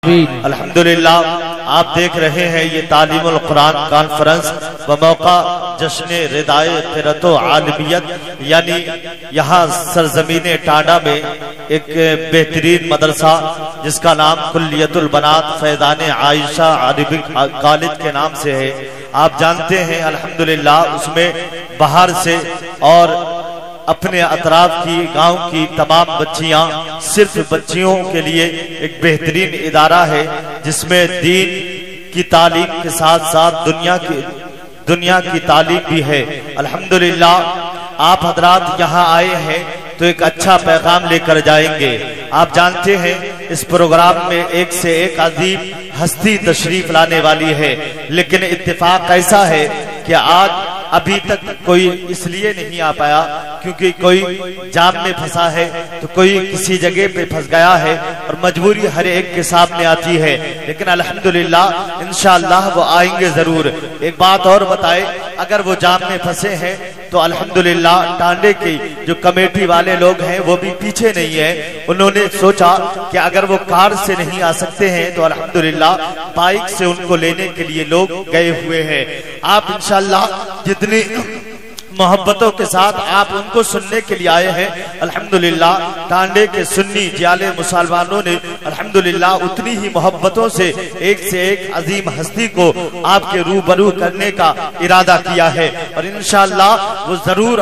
الحمدللہ آپ دیکھ رہے ہیں یہ تعلیم القرآن کانفرنس بموقع جشن ردائے قرۃ و عالمیت، یعنی یہاں سرزمین ٹانڈا میں ایک بہترین مدرسہ جس کا نام کلیت البنات فیضان عائشہ عربی کالج کے نام سے ہے۔ آپ جانتے ہیں الحمدللہ اس میں باہر سے اور اپنے اطراف کی گاؤں کی تمام بچیاں، صرف بچیوں کے لیے ایک بہترین ادارہ ہے جس میں دین کی تعلیم کے ساتھ ساتھ دنیا کی تعلیم بھی ہے۔ الحمدللہ آپ حضرات یہاں آئے ہیں تو ایک اچھا پیغام لے کر جائیں گے۔ آپ جانتے ہیں اس پروگرام میں ایک سے ایک عظیم ہستی تشریف لانے والی ہے، لیکن اتفاق ایسا ہے کہ آج ابھی تک کوئی اس لیے نہیں آ پایا کیونکہ کوئی جام میں پھنسا ہے تو کوئی کسی جگہ پہ پھنس گیا ہے اور مجبوری ہر ایک کے سامنے آتی ہے، لیکن الحمدللہ انشاءاللہ وہ آئیں گے ضرور۔ ایک بات اور بتائے، اگر وہ جام میں پھنسے ہیں تو الحمدللہ ٹانڈے کی جو کمیٹی والے لوگ ہیں وہ بھی پیچھے نہیں ہیں، انہوں نے سوچا کہ اگر وہ کار سے نہیں آ سکتے ہیں تو الحمدللہ بائک سے ان کو لینے کے لیے لوگ گئے ہوئے ہیں۔ آپ انشاءاللہ جتنی محبتوں کے ساتھ آپ ان کو سننے کے لیے آئے ہیں، الحمدللہ ٹانڈے کے سنی جیالے مسلمانوں نے الحمدللہ اتنی ہی محبتوں سے ایک سے ایک عظیم ہستی کو آپ کے روبرو کرنے کا ارادہ کیا ہے، اور انشاءاللہ وہ ضرور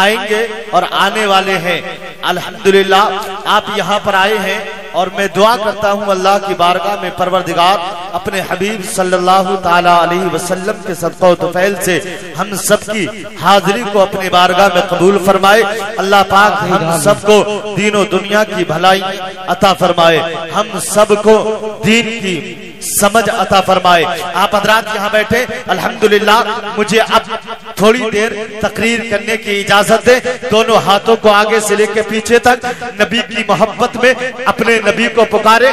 آئیں گے اور آنے والے ہیں۔ الحمدللہ آپ یہاں پر آئے ہیں اور میں دعا کرتا ہوں اللہ کی بارگاہ میں پروردگار اپنے حبیب صلی اللہ تعالی علیہ وسلم کے صدقہ و طفیل سے ہم سب کی حاضری کو اپنے بارگاہ میں قبول فرمائے۔ اللہ پاک ہم سب کو دین و دنیا کی بھلائی عطا فرمائے، ہم سب کو دین کی سمجھ عطا فرمائے۔ آپ حضرات یہاں بیٹھے، الحمدللہ مجھے اب تھوڑی دیر تقریر کرنے کی اجازت دے۔ دونوں ہاتھوں کو آگے سے لے کے پیچھے تک نبی کی محبت میں اپنے نبی کو پکارے۔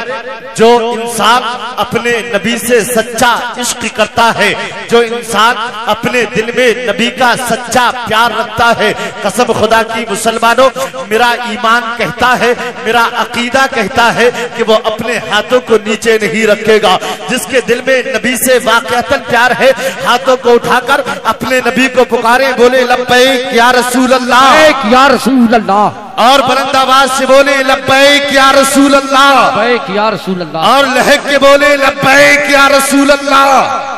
جو انسان اپنے نبی سے سچا عشق کرتا ہے، جو انسان اپنے دل میں نبی کا سچا پیار رکھتا ہے، قسم خدا کی مسلمانوں میرا ایمان کہتا ہے، میرا عقیدہ کہتا ہے کہ وہ اپنے ہاتھوں کو نیچے نہیں رکھے گا۔ جس کے دل میں نبی سے واقعتاً پیار ہے ہاتھوں کو اٹھا کر اپنے نبی کو پکارے، بولے لبیک یا رسول اللہ، لبیک یا رسول اللہ، اور بلند آواز سے بولے لبیک یا رسول اللہ، لبیک یا رسول اللہ، اور لہک کے بولے لبیک یا رسول اللہ۔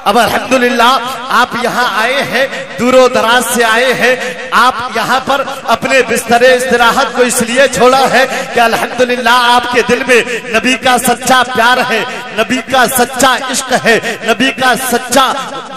اب الحمدللہ آپ یہاں آئے ہیں، دور و دراز سے آئے ہیں، آپ یہاں پر اپنے بستر استراحت کو اس لیے چھوڑا ہے کہ الحمدللہ آپ کے دل میں نبی کا سچا پیار ہے، نبی کا سچا عشق ہے، نبی کا سچا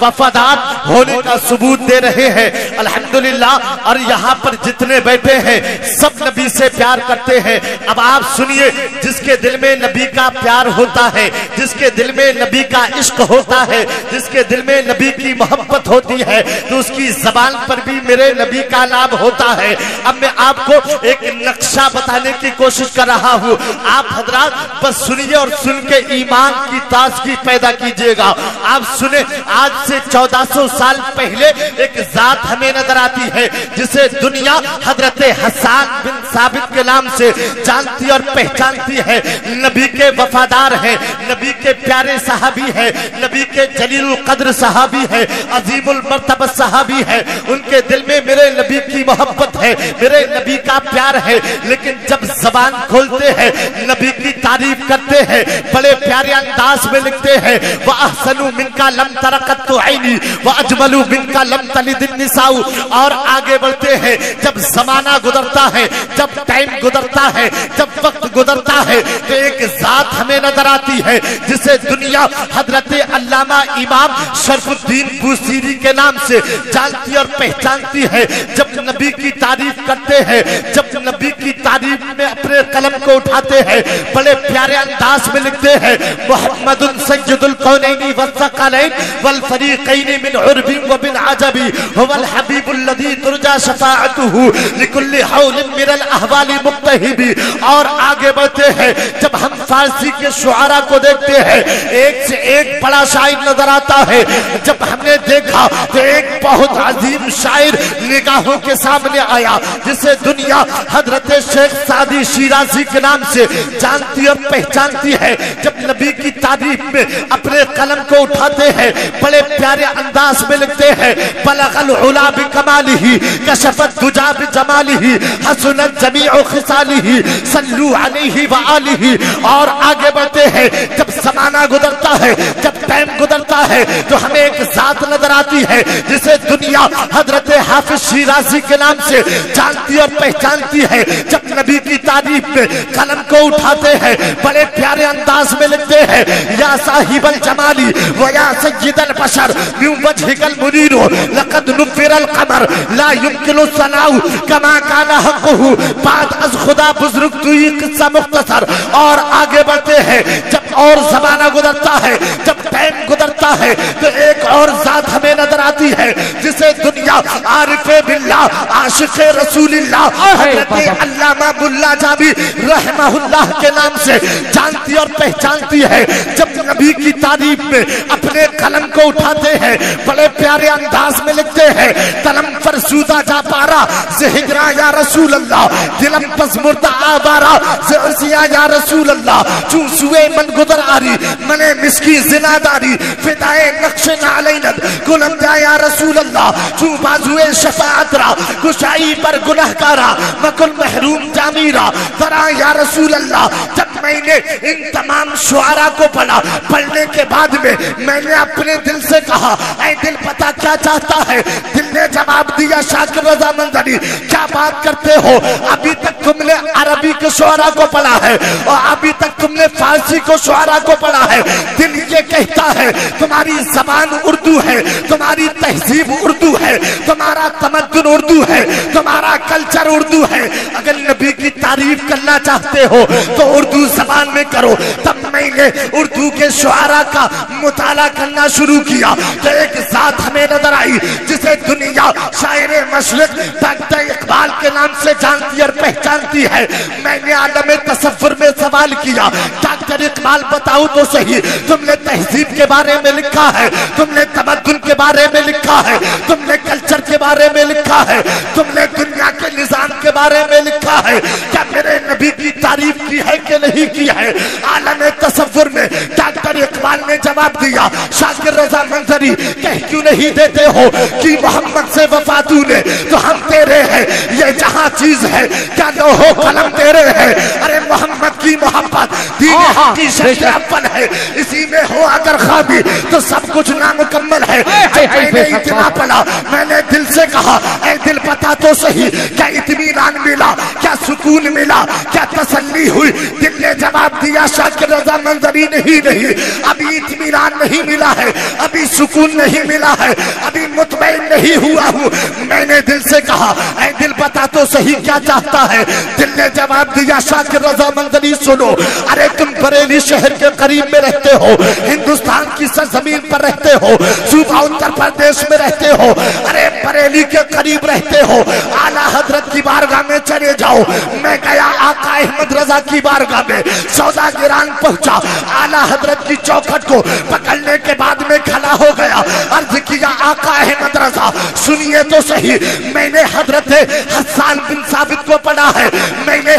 وفادار ہونے کا ثبوت دے رہے ہیں الحمدللہ۔ اور یہاں پر جتنے بیٹھے ہیں سب نبی سے پیار کرتے ہیں۔ اب آپ سنیے، جس کے دل میں نبی کا پیار ہوتا ہے، جس کے دل میں نبی کا عشق ہوتا ہے، جس کے دل میں نبی کی محبت ہوتی ہے تو اس کی زبان پر بھی میرے نبی کا نام ہوتا ہے۔ اب میں آپ کو ایک نقشہ بتانے کی کوشش کر رہا ہوں، آپ حضرات بس سنیے اور سن کے ایمان کی تازگی پیدا کیجئے گا۔ آپ سنیں، آج سے 1400 سال پہلے ایک ذات ہمیں نظر آتی ہے جسے دنیا حضرت حسان بن ثابت کے نام سے جانتی اور پہچانتی ہے۔ نبی کے وفادار ہیں، نبی کے پیارے صحابی ہیں، نبی کے جلیل القدر صحابی ہے، عظیم المرتبہ صحابی ہے۔ ان کے دل میں میرے نبی کی محبت ہے، میرے نبی کا پیار ہے، لیکن جب زبان کھولتے ہیں نبی کی تعریف کرتے ہیں، بڑے پیارے انداز میں لکھتے ہیں وَأَحْسَنُ مِنْكَ لَمْ تَرَقَتُ عَيْنِي وَأَجْمَلُ مِنْكَ لَمْ تَلِدِ النِّسَاءُ۔ اور آگے بڑھتے ہیں، جب زمانہ گزرتا ہے، جب ٹائم گزرتا ہے، جب وقت گزرتا ہے تو ایک ذات ہمیں نظر آتی ہے جسے دنیا حضرت علامہ امام شرف الدین بوسیری کے نام سے جانتی اور پہچانتی ہے۔ جب نبی کی تعریف کرتے ہیں، جب نبی کی تعریف میں اپنے قلم کو اٹھاتے ہیں، بڑے پیارے انداز میں لکھتے ہیں محمد سید القونین والثقلین والفریقین फरीक़ैन मिन उर्बिन व मिन अजबी हुवल हबीबुल लज़ी तुरजा शफ़ाअतुहु लिकुल्लि हौलिन मिनल अहवाली मुक्तहिबी। और आगे बढ़ते हैं, जब हम फारसी के शुआरा को देखते हैं, एक से एक बड़ा शायर नजर आता है। जब हमने देखा तो एक बहुत अजीम शायर निगाहों के सामने आया, जिसे दुनिया हजरत शेख सादी शिराजी के नाम से जानती और पहचानती है। जब नबी की तारीफ में अपने कलम को उठाते हैं, बड़े प्यारे अंदाज में लिखते हैं, बलगल उला बिकमालिही कशफत दुजा बिजमालिही हसनत जमीउ खिसालिही सल्लू अलैहि व आलिही। और आगे बढ़ते हैं, जब जमाना गुजरता है, जब टाइम गुजरता है, तो हमें एक जात नजर आती है जिसे दुनिया हजरत हाफिज शिराजी के नाम से जानती और पहचानती है। जब नबी की तारीफ में कलम को उठाते हैं, बड़े प्यारे अंदाज में लिखते हैं, या साहिबल जमाली व या सय्यदल बशर मिन वजहिकल मुनीरो लक़द नुफ़िरल क़मर ला युमकिनु सनाउ कमा काना हक़्क़ुहु बाद अज़ खुदा बुज़ुर्ग तुई क़िस्सा मुख्तसर। और आगे बढ़ते हैं, जब और ज़माना गुजरता है, जब टाइम गुजरता है, तो एक और जात हमें नजर आती है जिसे दुनिया आरिफ़े बिल्लाह आशिक़े रसूलिल्लाह हज़रत अल्लामा मुल्ला जाबी रहमहुल्लाह के नाम से जानती और पहचानती है। जब नबी की तारीफ में अपने कलम को उठाते हैं, बड़े प्यारे अंदाज में लिखते हैं, कलम फरसूदा जा पारा से हिजरा या रसूल अल्लाह दिलम पस मुर्दा आबारा से अर्सिया या रसूल अल्लाह चू सुए मन गुदर आरी मने मिसकी जिनादारी फिदाए नक्श नालैनद गुलम जा या रसूल अल्लाह चू बाजुए शफाअतरा कुशाई पर गुनहकारा मकुल महरूम जामीरा तरा या रसूल अल्लाह। जब मैंने इन तमाम शुआरा को पढ़ा, पढ़ने के बाद में मैंने अपने दिल से कहा, ऐ दिल पता क्या चाहता है? दिल ने जवाब दिया, शाकिर रज़ा मंज़री क्या बात करते हो? अभी तक तुमने अरबी के शुआरा को पढ़ा है और अभी तक तुमने फारसी को शुआरा को पढ़ा है। दिल ये कहता है तुम्हारी जबान उर्दू है, तुम्हारी तहजीब उर्दू है, तुम्हारा तमद्दुन उर्दू है, तुम्हारा कल्चर उर्दू है। अगर नबी की तारीफ करना चाहते हो तो उर्दू जबान में करो। तब मैंने उर्दू के शुआरा का मुताला करना शुरू किया तो एक जात हमें नजर आई जिसे दुनिया शायर मशरिक डॉक्टर इकबाल के नाम से जानती और पहचानती है। मैंने आलम तसव्वुर में सवाल किया, डॉक्टर इकबाल बताओ तो सही, तुमने तहजीब के बारे में लिखा है, तुमने तमद्दुन के बारे में लिखा है, तुमने कल्चर के बारे में लिखा है, तुमने दुनिया के निजाम के बारे में लिखा है, क्या मेरे नबी की तारीफ की है कि नहीं की है? आलम तसव्वुर में डॉक्टर इकबाल ने जवाब दिया, शाकिर रज़ा मंज़री कह क्यों नहीं देते हो कि मोहम्मद से वफा तूने तो हम तेरे हैं, ये जहां चीज है क्या लोहो कलम तेरे है? अरे मोहम्मद की मोहब्बत दीन की शर्त अव्वल है, इसी में हो अगर खाबी तो सब कुछ नामुकम्मल है। मैंने इतना पढ़ा, मैंने दिल से कहा, ऐ दिल पता तो सही, क्या इत्मीनान मिला, क्या सुकून मिला, क्या तसल्ली हुई? दिल ने जवाब दिया, शाकिर रज़ा मंज़री नहीं, अभी इत्मीनान नहीं मिला है, अभी सुकून नहीं मिला है, अभी मुतमईन नहीं हुआ हूँ। मैंने दिल से कहा, ऐ दिल पता तो सही क्या चाहता है? दिल ने जवाब दिया, शाकिर रज़ा मंज़री सुनो, अरे तुम बरेली शहर के करीब में रहते हो, हिंदुस्तान की सरजमीन पर रहते हो, सूबा उत्तर प्रदेश में रहते हो, अरे बरेली के करीब रहते हो, आला हजरत की बारगाह में चले जाओ। मैं गया आका अहमद रजा की बारगाह में, सौदागिरान पहुंचा, आला हजरत की चौखट को पकड़ने के बाद में खड़ा हो गया, अर्ज किया, आका अहमद रजा सुनिए तो सही, मैंने हजरत हसन बिन साबित को पढ़ा है, मैंने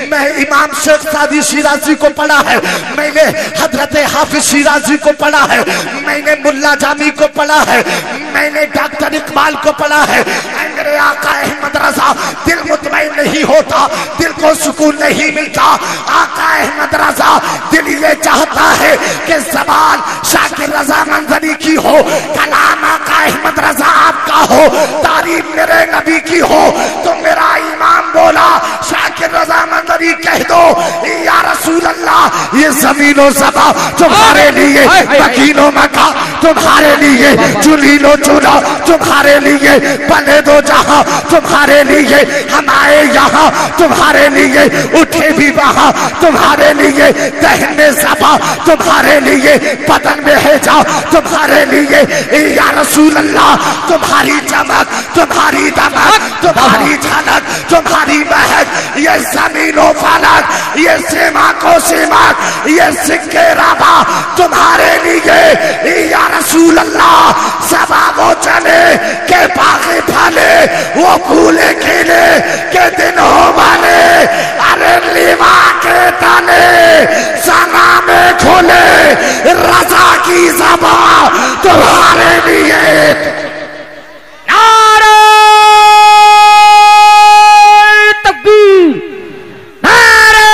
मैं इमाम शेख सादी शिराजी को पढ़ा है, मैंने हजरत हाफिज शिराजी को पढ़ा है, मैंने मुल्ला जामी को पढ़ा है, मैंने डॉक्टर इकबाल को पढ़ा है। मेरे आका अहमद रजा दिल मुतमईन नहीं होता, दिल को सुकून नहीं मिलता। आका अहमद रजा दिल ये चाहता है कि ज़बान शाकिर रज़ा मंज़री की हो, कलाम आका अहमद रजा आपका हो, तारीफ मेरे नबी की हो। तो मेरा इमाम बोला, शाकिर रज़ा मंज़री कह दो, या रसूल अल्लाह ये ज़मीनो ज़बा तुम्हारे लिए, मकीनो मका तुम्हारे लिए, जुलीलो चुना तुम्हारे लिए, बने दो जहां तुम्हारे लिए, हम आए यहाँ तुम्हारे लिए, उठे भी वहां तुम्हारे लिए, दहने ज़बा तुम्हारे تمہارے لیے بدن میں ہے جاؤ تمہارے لیے یا رسول اللہ تمہاری چمک تمہاری دمک تمہاری جھلک تمہاری مہک یہ زمین و فلک یہ سماک و سماک یہ سکے ربا تمہارے لیے یا رسول اللہ سبا وہ چلے کہ باغی پھلے وہ پھولے کھلے کہ دن ہو والے ارے لیوا کے تلے سنا میں کھولے رضا کی زبان تمہارے لیے نعرہ تکبیر نعرہ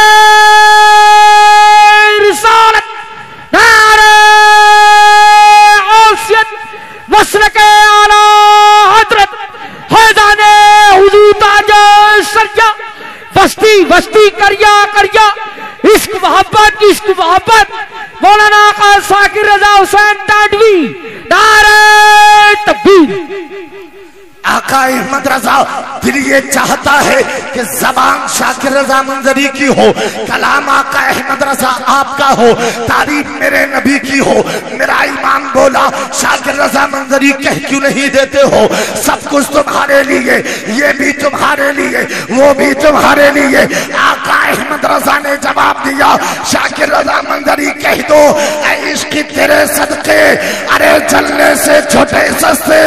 رسالت نعرہ عاصیت مسلک اعلی حضرت حیدان حضور تاج سرجا بستی بستی کریا کریا عشق محبت مولانا آقا ذاکر رضا حسین ٹانڈوی نعرہ تکبیر آقا احمد رضا دل یہ چاہتا ہے کہ زبان شاکر رضا منظری کی ہو کلام آقا احمد رضا آپ کا ہو تعریف میرے نبی کی ہو میرا ایمان بولا شاکر رضا منظری کہہ کیوں نہیں دیتے ہو سب کچھ تمہارے لیے یہ بھی تمہارے لیے وہ بھی تمہارے لیے آقا احمد رضا نے جواب دیا شاکر رضا منظری کہہ دو اے عشق تیرے صدقے ارے جلنے سے چھوٹے سستے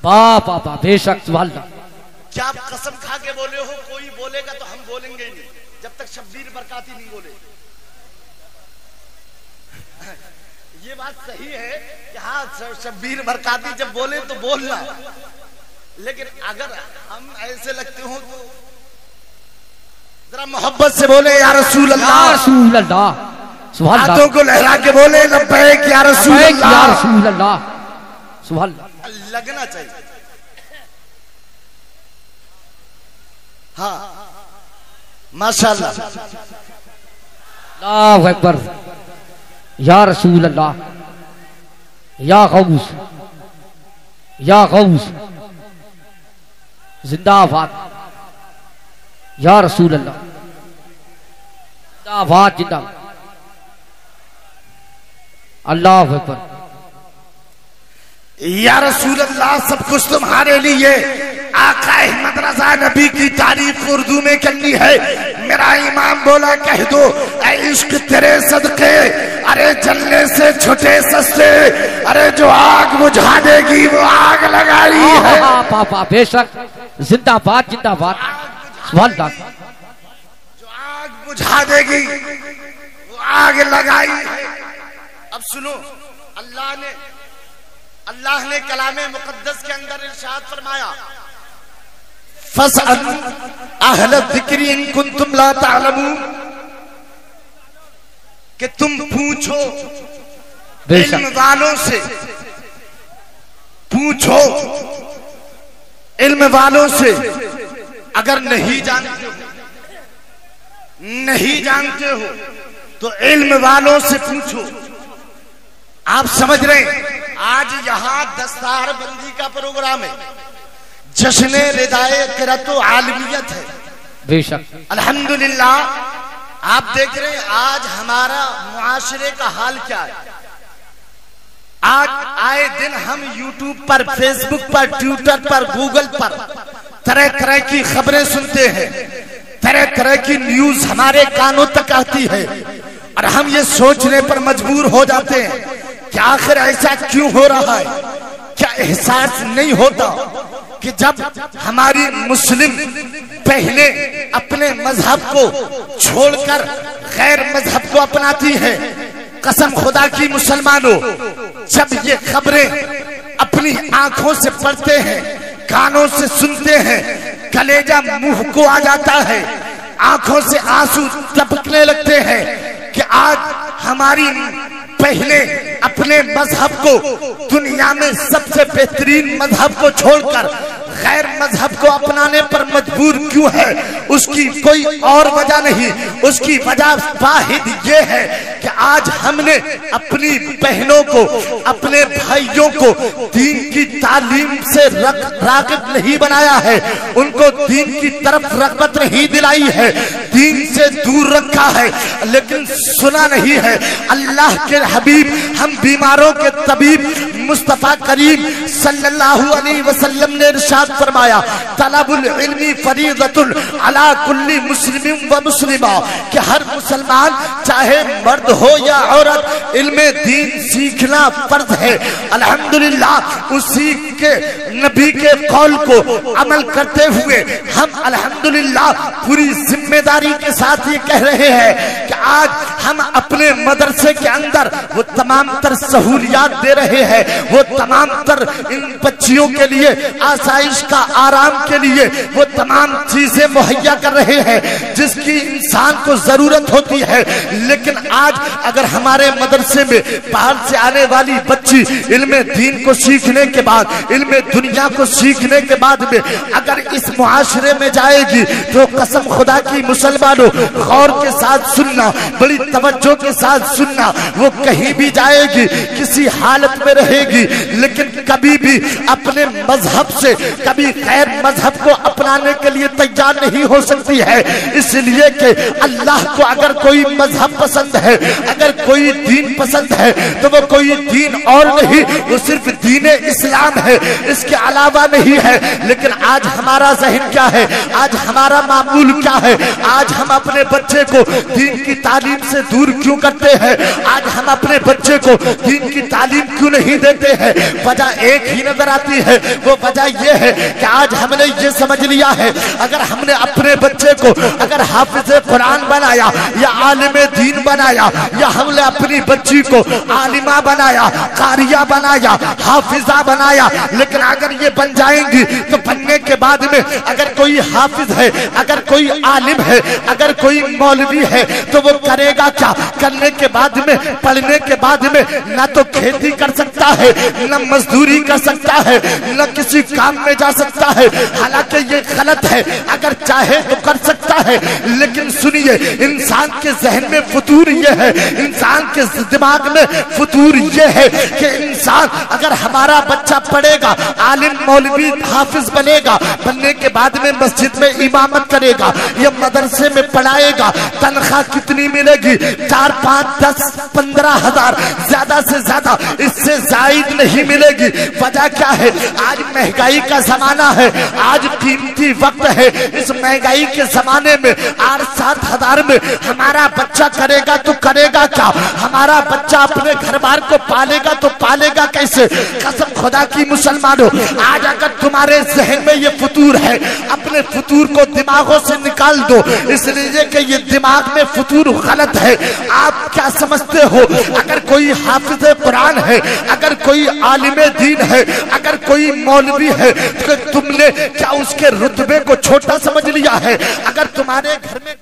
باپ باپ بے شک سبحان اللہ کیا آپ قسم کھا کے بولے ہو کوئی بولے گا تو ہم بولیں گے نہیں جب تک شبیر برکاتی نہیں بولے یہ بات صحیح ہے کہ ہاں شبیر برکاتی جب بولے تو بولنا لیکن اگر ہم ایسے لگتے ہوں تو ذرا محبت سے بولے یا رسول اللہ یا رسول اللہ سبحان اللہ ہاتھوں کو لہرا کے بولے لبیک یا رسول لبیک یا اللہ رسول اللہ سبحان اللہ لگنا چاہیے ہاں ماشاءاللہ اللہ اکبر یا رسول اللہ یا غوث یا غوث زندہ آباد یا رسول اللہ زندہ آباد زندہ اللہ اکبر یا رسول اللہ سب کچھ تمہارے لیے آقا احمد رضا نبی کی تعریف اردو میں کرنی ہے میرا امام بولا کہہ دو اے عشق تیرے صدقے ارے جلنے سے چھوٹے سستے ارے جو آگ بجھا دے گی وہ آگ لگائی ہے پاپا بے شک زندہ باد سبحان اللہ جو آگ بجھا دے گی وہ آگ لگائی ہے اب سنو اللہ نے کلام مقدس کے اندر ارشاد فرمایا فَاسْأَلُوا أَهْلَ الذِّكْرِ إِن كُنتُمْ لَا تَعْلَمُونَ کہ تم پوچھو علم والوں سے پوچھو علم والوں سے اگر نہیں جانتے ہو تو علم والوں سے پوچھو آپ سمجھ رہے ہیں آج یہاں دستار بندی کا پروگرام ہے جشن ردائے قرۃ و عالمیت ہے بے شک الحمدللہ آپ دیکھ رہے ہیں آج ہمارا معاشرے کا حال کیا ہے آج آئے دن ہم یوٹیوب پر فیس بک پر ٹویٹر پر گوگل پر طرح طرح کی خبریں سنتے ہیں طرح طرح کی نیوز ہمارے کانوں تک آتی ہے اور ہم یہ سوچنے پر مجبور ہو جاتے ہیں کہ آخر ایسا کیوں ہو رہا ہے کیا احساس نہیں ہوتا کہ جب ہماری مسلم پہلے اپنے مذہب کو چھوڑ کر غیر مذہب کو اپناتی ہے قسم خدا کی مسلمانوں جب یہ خبریں اپنی آنکھوں سے پڑھتے ہیں کانوں سے سنتے ہیں کلیجہ منہ کو آ جاتا ہے آنکھوں سے آنسو ٹپکنے لگتے ہیں کہ آج ہماری پہلے اپنے مذہب کو دنیا میں سب سے بہترین مذہب کو چھوڑ کر غیر مذہب کو اپنانے پر مجبور کیوں ہے اس کی کوئی اور وجہ نہیں اس کی وجہ واحد یہ ہے کہ आज हमने अपनी बहनों को, अपने भाइयों को दीन की तालीम से राग़िब नहीं बनाया है, उनको दीन की तरफ रग़बत नहीं दिलाई है, दीन से दूर रखा है, लेकिन सुना नहीं है। अल्लाह के हबीब, हम बीमारों के तबीब मुस्तफा करीम सल्लल्लाहु अलैहि वसल्लम ने इरशाद फरमाया, तलबुल इल्मी फरीदतुन अला कुल्ली मुस्लिमिन व मुस्लिमा, कि हर मुसलमान चाहे मर्द हो या औरत इल्मे दीन सीखना फर्ज है। अल्हम्दुलिल्लाह उसी के नबी के कौल को अमल करते हुए हम अल्हम्दुलिल्लाह पूरी जिम्मेदारी के साथ ये कह रहे हैं कि आज हम अपने मदरसे के अंदर वो तमाम तर सहूलियात दे रहे हैं, वो तमाम तर इन बच्चियों के लिए आसाइश का, आराम के लिए वो तमाम चीजें मुहैया कर रहे हैं जिसकी इंसान को जरूरत होती है। लेकिन आज अगर हमारे मदरसे में बाहर से आने वाली बच्ची इल्मे दीन को सीखने के बाद, इल्मे दुनिया को सीखने के बाद में अगर इस मुआशरे में जाएगी तो कसम खुदा की मुसलमानों गौर के साथ सुनना, बड़ी तवज्जो के साथ सुनना, वो कहीं भी जाएगी किसी हालत में रहेगी लेकिन कभी भी अपने मजहब से कभी गैर मजहब को अपनाने के लिए तैयार नहीं हो सकती है। इसलिए कि अल्लाह को अगर कोई मजहब पसंद है, अगर कोई दीन पसंद है तो वो कोई दीन और नहीं, वो सिर्फ दीन इस्लाम है, इसके अलावा नहीं है। लेकिन आज हमारा ज़हन क्या है, आज हमारा मामूल क्या है, आज हम अपने बच्चे को दीन की तालीम से दूर क्यों करते हैं, आज हम अपने बच्चे को दीन की तालीम क्यों नहीं देते हैं? वजह एक ही नजर आती है, वो वजह ये है कि आज हमने ये समझ लिया है अगर हमने अपने बच्चे को अगर हाफिज कुरान बनाया या आलिम दीन बनाया, या हमने अपनी बच्ची को आलिमा बनाया, कारिया बनाया, हाफिजा बनाया, लेकिन अगर ये बन जाएंगी तो बनने के बाद में अगर कोई हाफिज है, अगर कोई आलिम है, अगर कोई मौलवी है तो वो करेगा क्या? करने के बाद में, पढ़ने के बाद में ना तो खेती कर सकता है, न मजदूरी कर सकता है, न किसी काम में जा सकता है। हालांकि ये गलत है, अगर चाहे तो कर सकता है, लेकिन सुनिए इंसान के जहन में फतूर ये है, इंसान के दिमाग में फतूर ये है कि इंसान अगर हमारा बच्चा पढ़ेगा, आलिम मौलवी हाफिज बनेगा, बनने के बाद में मस्जिद में इमामत करेगा या मदरसे में पढ़ाएगा, तनख्वाह कितनी मिलेगी? 4, 5, 10, 15 हजार, ज्यादा से ज्यादा, इससे जायद नहीं मिलेगी। वजह क्या है? आज महंगाई का जमाना है, आज कीमती वक्त है। इस महंगाई के जमाने में 8-7 हजार में हमारा बच्चा करेगा तो करेगा क्या? हमारा बच्चा अपने घर बार को पालेगा तो पालेगा कैसे? कसम खुदा की मुसलमानों, आज अगर तुम्हारे जहन में ये फतूर है, अपने फतूर को दिमागों से निकाल दो, इसलिए कि ये दिमाग में फतूर गलत है। आप क्या समझते हो? अगर कोई हाफिज कुरान है, अगर कोई आलिम दीन है, अगर कोई मौलवी है, तो तुमने क्या उसके रुतबे को छोटा समझ लिया है? अगर तुम्हारे घर में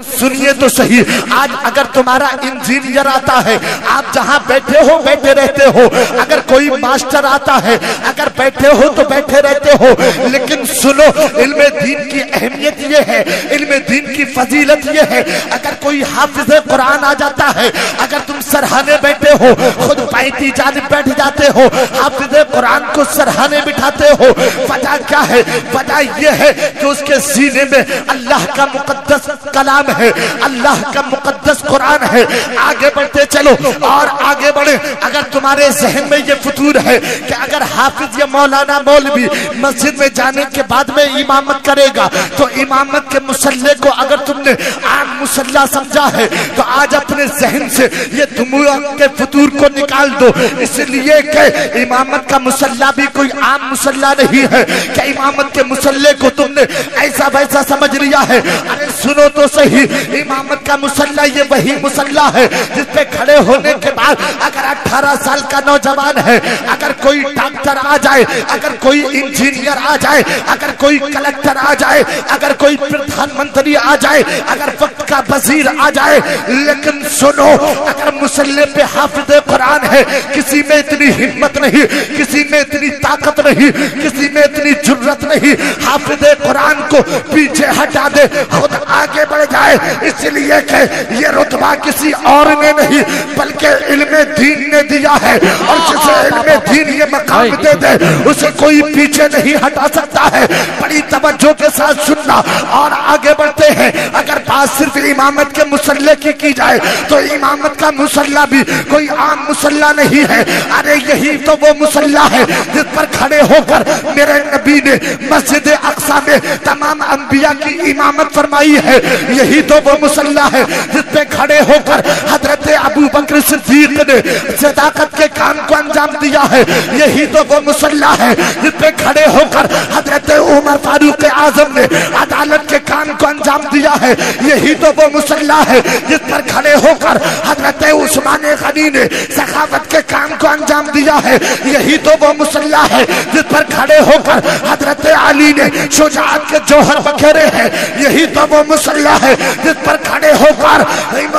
सुनिए तो सही, आज अगर तुम्हारा इंजीनियर आता है, आप जहां बैठे हो बैठे रहते हो, अगर कोई मास्टर आता है, अगर बैठे हो तो बैठे रहते हो, लेकिन सुनो इल्मे दीन की अहमियत ये है, इल्मे दीन की फजीलत ये है। अगर कोई हाफिज कुरान आ जाता है, अगर तुम सरहाने बैठे हो, खुद पैती जानिब बैठ जाते हो, हाफिज कुरान को सरहाने बिठाते हो, वजह क्या है? वजह ये है कि उसके सीने में अल्लाह का मुकद्दस कलाम है, अल्लाह का मुकद्दस कुरान है। आगे बढ़ते चलो और आगे बढ़े। अगर तुम्हारे जहन में ये फतूर है कि अगर हाफिज या मौलाना मौलवी मस्जिद में जाने के बाद में इमामत करेगा तो इमामत के मुसल्ले को अगर तुमने आम मुसल्ला समझा है तो आज अपने जहन से ये दिमाग के फतूर को निकाल दो। इसलिए कि इमामत का मुसल्ला भी कोई आम मुसल्ला नहीं है कि इमामत के मुसल्ले को तुमने ऐसा वैसा समझ लिया है। अरे सुनो तो सही, इमामत का मुसल्ला ये वही मुसल्ला है जिसपे खड़े होने के बाद अगर 18 साल का नौजवान है, अगर कोई डॉक्टर आ जाए, अगर कोई इंजीनियर आ जाए, अगर कोई कलेक्टर आ जाए, अगर कोई प्रधानमंत्री आ जाए, अगर वक्त का वजीर आ जाए, लेकिन सुनो अगर मुसल्ले पे हाफिज कुरान है है किसी में इतनी हिम्मत नहीं, किसी में इतनी ताकत नहीं, किसी में इतनी जुर्रत नहीं, हाफिज कुरान को पीछे हटा दे, खुद आगे बढ़ जाए। इसलिए कि ये रुतबा किसी और ने नहीं बल्कि इल्मे दीन ने दिया है, और जिसे इल्मे दीन ये मकाम दे दे उसे कोई पीछे नहीं हटा सकता है। बड़ी तवज्जो के साथ सुनना और आगे बढ़ते हैं। अगर बात सिर्फ इमामत के मुसल्ले की जाए तो इमामत का मुसल्ला भी कोई आम मुसल्ला नहीं है। अरे यही तो वो मुसल्ला है जिस पर खड़े होकर मेरे नबी ने मस्जिद अक्सा में तमाम अंबिया की इमामत फरमाई है। यही तो वो मुसल्ला है जिस पे खड़े होकर हजरत अबू बकर सिद्दीक ने सदाकत के काम को अंजाम दिया है। यही तो वो मुसल्ला है जिस पे खड़े होकर हजरत उमर फारूक आजम ने अदालत के काम को अंजाम दिया है। यही तो वो मुसल्ला है जिस पर खड़े होकर हजरत उस्मान गनी ने सखावत के काम को अंजाम दिया है। यही तो वो मुसल्ला है जिस पर खड़े होकर हजरत अली ने शुजाअत के जौहर बखेरे हैं। यही तो वो मुसल्ला है जिस पर खड़े होकर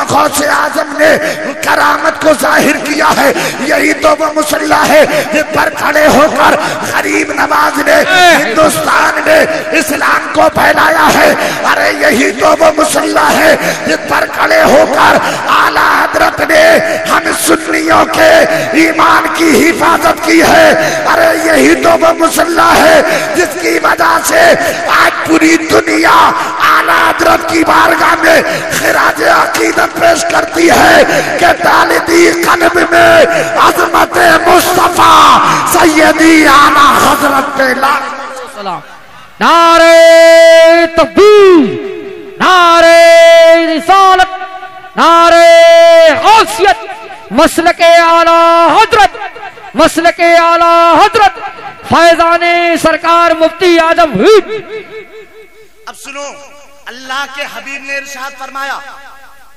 गौसे आजम ने करामत को जाहिर किया है। यही तो वो मुसल्ला है जिस पर खड़े होकर गरीब नवाज ने हिंदुस्तान में इस्लाम को फैलाया है। अरे यही तो वो मुसल्ला है जिस पर खड़े होकर आला हजरत ने हम सुन्नियों के ईमान की हिफाजत की है। अरे यही तो वो मुसल्ला है जिसकी वजह से आज पूरी दुनिया आला हजरत की बारगाह में खिराज अकीदत पेश करती है कि तालिदी कल्ब में अज़मत मुस्तफा सैयदी आला हजरत पे सलाम। नारे तकबीर, नारे रिसालत, नारे गौसियत, मसलके आला हजरत, मसलके आला हजरत फैजाने सरकार मुफ्ती आजम हुई। अब सुनो, अल्लाह के हबीब ने इरशाद फरमाया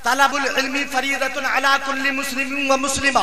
तलबुल इल्मी फरीदतुन अला कुल्ली मुस्लिम व मुस्लिमा,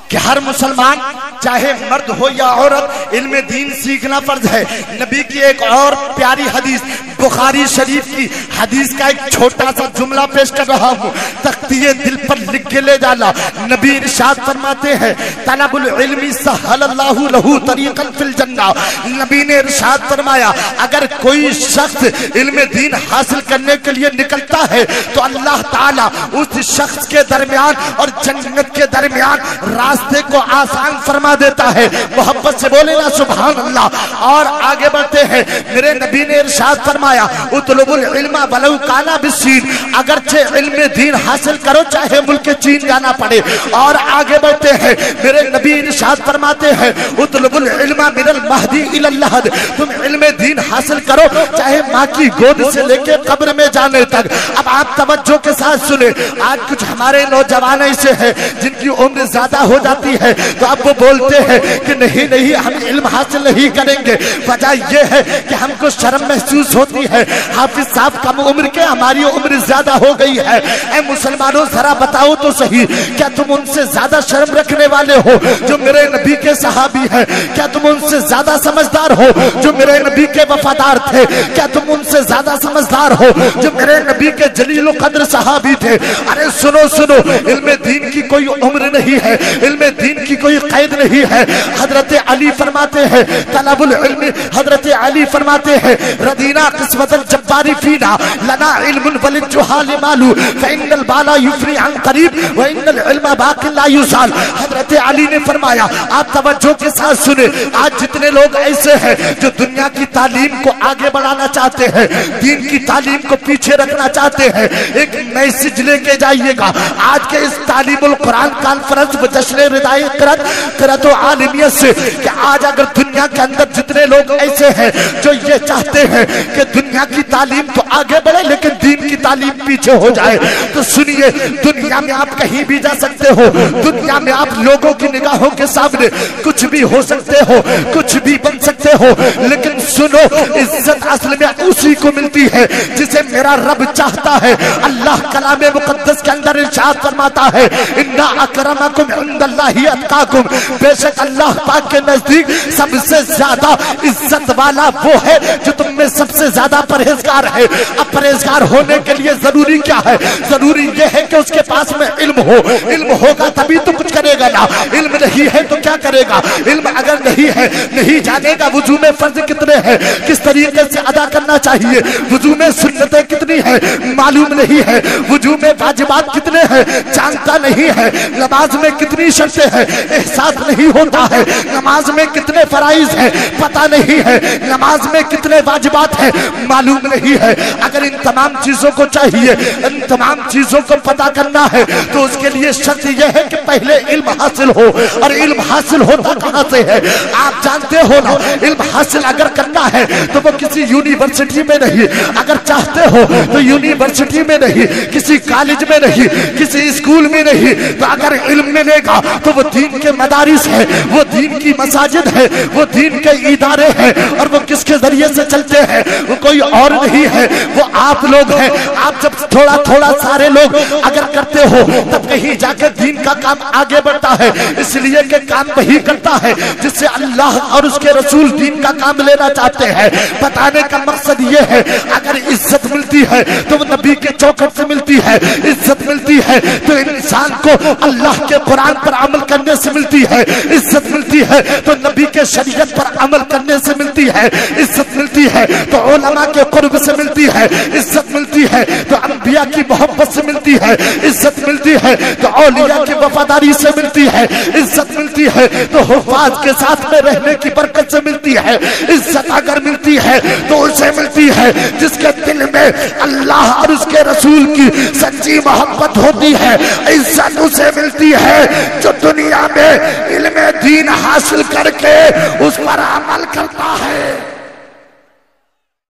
कि हर मुसलमान चाहे मर्द हो या औरत इल्म दीन सीखना फर्ज है। नबी की एक और प्यारी हदीस बुखारी शरीफ की हदीस का एक छोटा सा जुमला पेश कर रहा हूँ, तख्तिये दिल पर लिख के ले डाला। नबी इरशाद फरमाते हैं तलबुल इल्मी सहलल्लाहु लहू तरीक़न फिल जन्नह। नबी ने इरशाद फरमाया अगर कोई शख्स इल्म दीन हासिल करने के लिए निकलता है तो अल्लाह ताला उस शख्स के दरमियान और जन्नत के दरमियान रास्ते को आसान फरमा देता है। मोहब्बत से बोले ना सुभान अल्लाह। और आगे बढ़ते हैं, मेरे नबी ने इरशाद फरमाया उतलुबुल इल्मा वलौ काना बिस्सीन, अगरचे इल्म दीन हासिल करो चाहे मुल्क चीन जाना पड़े। और आगे बढ़ते हैं, मेरे नबी इरशाद फरमाते हैं उतलुबुल इल्मा मिनल महदी इलल लहद, तुम इल्म दीन हासिल करो चाहे माँ की गोद से लेके कब्र में जाने तक। अब आप तवज्जो के साथ सुने, आज कुछ हमारे नौजवान ऐसे हैं जिनकी उम्र ज्यादा हो जाती है तो अब वो बोलते हैं कि नहीं नहीं हम इल्म हासिल नहीं करेंगे। वजह यह है कि हमको शर्म महसूस होती है, हाफिज साहब कम उम्र के, हमारी उम्र ज्यादा हो गई है। ऐ मुसलमानों जरा बताओ तो सही, क्या तुम उनसे ज्यादा शर्म रखने वाले हो जो मेरे नबी के सहाबी हैं? क्या तुम उनसे ज्यादा समझदार हो जो मेरे नबी के वफादार थे? क्या तुम उनसे ज्यादा समझदार हो जो मेरे नबी के जलील कद्र सहाबी थे? अरे सुनो सुनो, इल्म दीन की कोई उम्र नहीं है, इल्म दीन की कोई कैद नहीं है। हजरत अली फरमाते हैं तलबुल इल्म, हजरत अली फरमाते हैं रदीना किस्मतल जब्बारी फीना लना इल्मुन वलिल जुहाल मालू फइन्नल बाला युफरी अन करीब व इन्नल इल्म बाकिन ला युसाल। हजरत अली ने फरमाया, आप तवज्जो के साथ सुने, आज जितने लोग ऐसे हैं जो दुनिया की तालीम को आगे बढ़ाना चाहते हैं, दीन की तालीम को पीछे रखना चाहते हैं, एक मैसेज लेके जाइएगा आज के इस तालीमुल कुरान कॉन्फ्रेंस व जश्न रिदाए क़िरात आलमियत से कि आज अगर दुनिया के अंदर जितने लोग ऐसे हैं जो ये चाहते हैं कि दुनिया की तालीम तो आगे बढ़े लेकिन दीन की तालीम पीछे हो जाए, तो सुनिए, दुनिया में आप कहीं भी जा सकते हो, दुनिया में आप लोगों की निगाहों के सामने कुछ भी हो सकते हो, कुछ भी बन सकते हो, लेकिन सुनो, इज्जत असल में اسی کو ملتی ہے جسے میرا رب چاہتا ہے. اللہ کلام مقدس کے اندر ارشاد فرماتا ہے اِنَّ أَكْرَمَكُمْ عِنْدَ اللَّهِ أَتْقَاكُمْ، بے شک اللہ پاک کے نزدیک سب سے زیادہ عزت والا وہ ہے جو تم میں سب سے زیادہ پرہیزگار ہے. اب پرہیزگار ہونے کے لیے ضروری کیا ہے؟ ضروری یہ ہے کہ اس کے پاس میں علم ہو. علم ہوگا تبھی تو کچھ کرے گا نا. علم نہیں ہے تو کیا کرے گا؟ علم اگر نہیں ہے، نہیں جانے گا وضو میں فرض کتنے ہیں، کس طریقے سے ادا کرنا چاہیے، وضو میں سنتیں کتنی ہیں معلوم نہیں ہے، وضو میں واجبات کتنے ہیں جانتا نہیں ہے، نماز میں کتنی شرطیں ہیں احساس نہیں ہوتا ہے، نماز میں کتنے فرائض ہیں پتہ نہیں ہے، نماز میں کتنے واجبات ہیں معلوم نہیں ہے. اگر ان تمام چیزوں کو چاہیے، ان تمام چیزوں کو پتہ کرنا ہے تو اس کے لیے شرط یہ ہے کہ پہلے علم حاصل ہو. اور علم حاصل ہوتا کہاں سے ہے؟ آپ جانتے ہو نا، علم حاصل اگر کرنا ہے تو وہ کسی یونیورسٹی میں نہیں، اگر چاہتے ہو تو یونیورسٹی میں نہیں، کسی کالج میں نہیں، کسی اسکول میں نہیں، تو اگر علم ملے گا تو وہ دین کے مدارس ہے، وہ دین کی مساجد ہے، وہ دین کے ادارے ہیں. اور وہ کس کے ذریعے سے چلتے ہیں؟ وہ کوئی اور نہیں ہے، وہ آپ لوگ ہیں. آپ جب تھوڑا تھوڑا سارے لوگ اگر کرتے ہو تب کہیں جا کے دین کا کام آگے بڑھتا ہے. اس لیے کہ کام وہی کرتا ہے جس سے اللہ اور اس کے رسول دین کا کام لینا چاہتے ہیں. بتانے کا مقصد یہ ہے اگر عزت ملتی ہے تو وہ نبی کے چوکھٹ سے ملتی ہے، عزت ملتی ہے تو انسان کو اللہ کے قرآن پر عمل کرنے سے ملتی ہے، عزت ملتی ہے تو نبی کے شریعت پر عمل کرنے سے ملتی ہے، عزت ملتی ہے تو علماء کے قرب سے ملتی ہے، عزت ملتی ہے تو انبیاء کی محبت سے ملتی ہے، عزت ملتی ہے تو اولیاء کی وفاداری سے ملتی ہے، عزت ملتی ہے تو حفاظ کے ساتھ میں رہنے کی برکت سے ملتی ہے. عزت اگر ملتی ہے تو اسے ملتی ہے جس کے دل میں اللہ اور اس کے رسول کی سچی محبت ہوتی ہے. عزت اسے ملتی ہے جو دنیا میں علم دین حاصل کر کے اس پر عمل کرتا ہے.